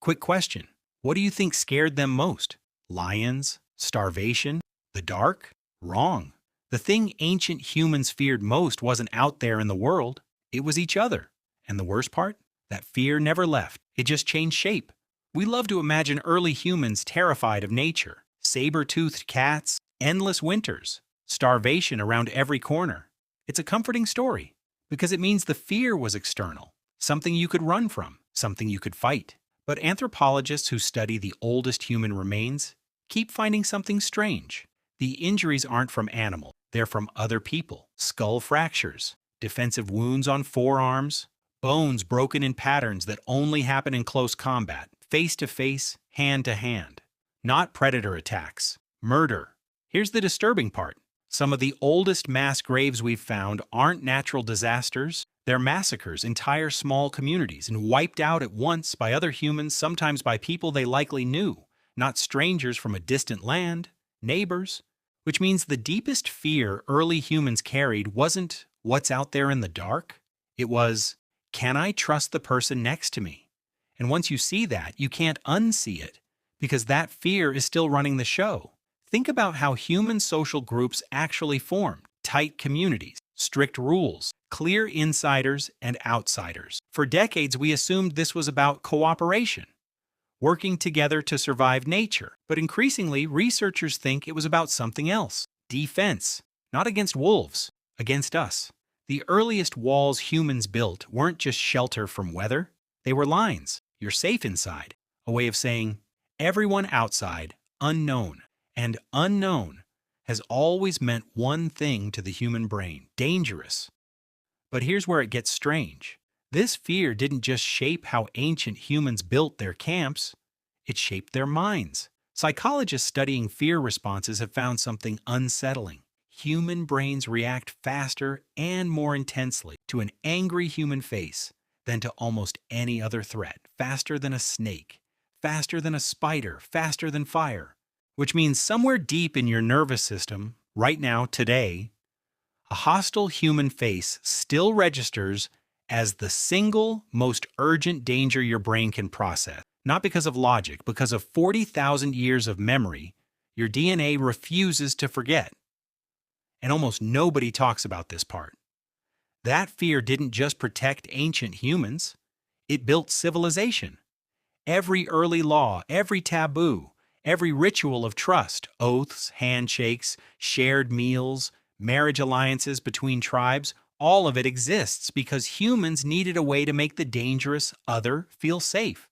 Quick question. What do you think scared them most? Lions? Starvation? The dark? Wrong. The thing ancient humans feared most wasn't out there in the world, it was each other. And the worst part? That fear never left, it just changed shape. We love to imagine early humans terrified of nature, saber-toothed cats, endless winters, starvation around every corner. It's a comforting story, because it means the fear was external, something you could run from, something you could fight. But anthropologists who study the oldest human remains keep finding something strange. The injuries aren't from animals, they're from other people. Skull fractures, defensive wounds on forearms, bones broken in patterns that only happen in close combat, face to face, hand to hand. Not predator attacks, murder. Here's the disturbing part. Some of the oldest mass graves we've found aren't natural disasters, they're massacres, entire small communities, and wiped out at once by other humans, sometimes by people they likely knew, not strangers from a distant land, neighbors. Which means the deepest fear early humans carried wasn't what's out there in the dark. It was, can I trust the person next to me? And once you see that, you can't unsee it, because that fear is still running the show. Think about how human social groups actually formed. Tight communities, strict rules, clear insiders and outsiders. For decades, we assumed this was about cooperation, working together to survive nature. But increasingly, researchers think it was about something else. Defense, not against wolves, against us. The earliest walls humans built weren't just shelter from weather, they were lines. You're safe inside. A way of saying, everyone outside, unknown. And unknown has always meant one thing to the human brain: dangerous. But here's where it gets strange. This fear didn't just shape how ancient humans built their camps, it shaped their minds. Psychologists studying fear responses have found something unsettling. Human brains react faster and more intensely to an angry human face than to almost any other threat. Faster than a snake, faster than a spider, faster than fire. Which means somewhere deep in your nervous system, right now, today, a hostile human face still registers as the single most urgent danger your brain can process. Not because of logic, because of 40,000 years of memory, your DNA refuses to forget. And almost nobody talks about this part. That fear didn't just protect ancient humans, it built civilization. Every early law, every taboo, every ritual of trust, oaths, handshakes, shared meals, marriage alliances between tribes, all of it exists because humans needed a way to make the dangerous other feel safe.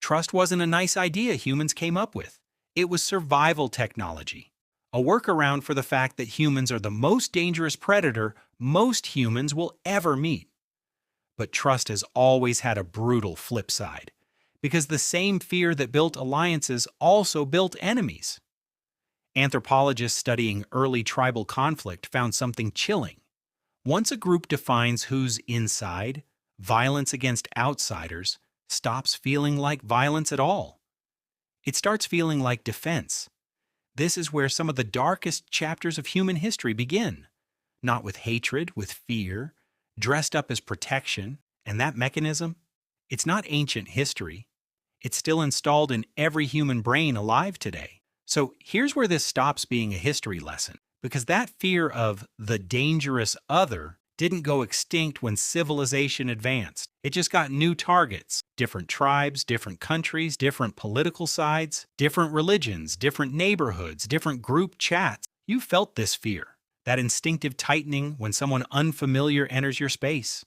Trust wasn't a nice idea humans came up with. It was survival technology, a workaround for the fact that humans are the most dangerous predator most humans will ever meet. But trust has always had a brutal flip side, because the same fear that built alliances also built enemies. Anthropologists studying early tribal conflict found something chilling. Once a group defines who's inside, violence against outsiders stops feeling like violence at all. It starts feeling like defense. This is where some of the darkest chapters of human history begin. Not with hatred, with fear, dressed up as protection. And that mechanism? It's not ancient history. It's still installed in every human brain alive today. So here's where this stops being a history lesson, because that fear of the dangerous other didn't go extinct when civilization advanced. It just got new targets. Different tribes, different countries, different political sides, different religions, different neighborhoods, different group chats. You felt this fear, that instinctive tightening when someone unfamiliar enters your space.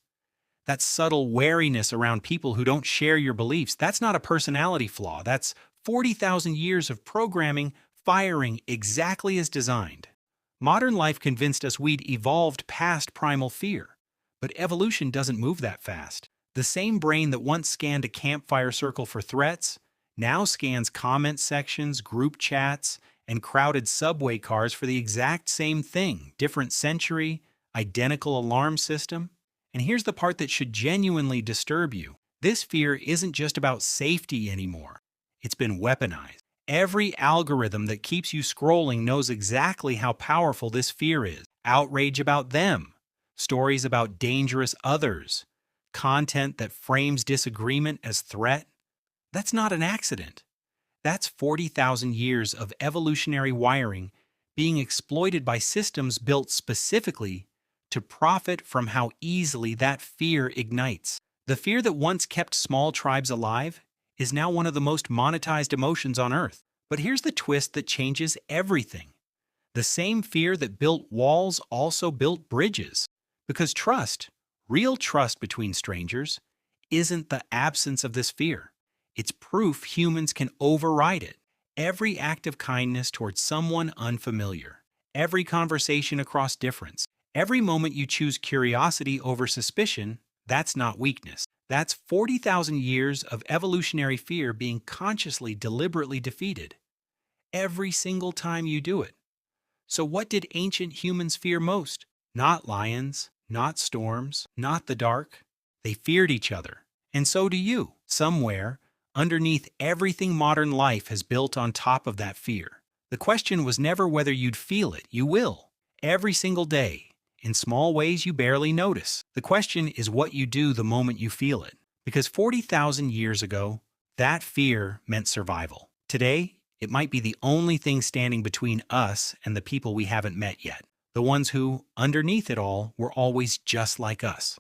That subtle wariness around people who don't share your beliefs. That's not a personality flaw. That's 40,000 years of programming firing exactly as designed. Modern life convinced us we'd evolved past primal fear, but evolution doesn't move that fast. The same brain that once scanned a campfire circle for threats now scans comment sections, group chats, and crowded subway cars for the exact same thing. Different century, identical alarm system. And here's the part that should genuinely disturb you. This fear isn't just about safety anymore. It's been weaponized. Every algorithm that keeps you scrolling knows exactly how powerful this fear is. Outrage about them, stories about dangerous others, content that frames disagreement as threat. That's not an accident. That's 40,000 years of evolutionary wiring being exploited by systems built specifically to profit from how easily that fear ignites. The fear that once kept small tribes alive is now one of the most monetized emotions on Earth. But here's the twist that changes everything. The same fear that built walls also built bridges. Because trust, real trust between strangers, isn't the absence of this fear. It's proof humans can override it. Every act of kindness towards someone unfamiliar, every conversation across difference, every moment you choose curiosity over suspicion, that's not weakness. That's 40,000 years of evolutionary fear being consciously, deliberately defeated. Every single time you do it. So what did ancient humans fear most? Not lions, not storms, not the dark. They feared each other. And so do you. Somewhere, underneath everything modern life has built on top of that fear. The question was never whether you'd feel it. You will. Every single day. In small ways you barely notice. The question is what you do the moment you feel it. Because 40,000 years ago, that fear meant survival. Today, it might be the only thing standing between us and the people we haven't met yet. The ones who, underneath it all, were always just like us.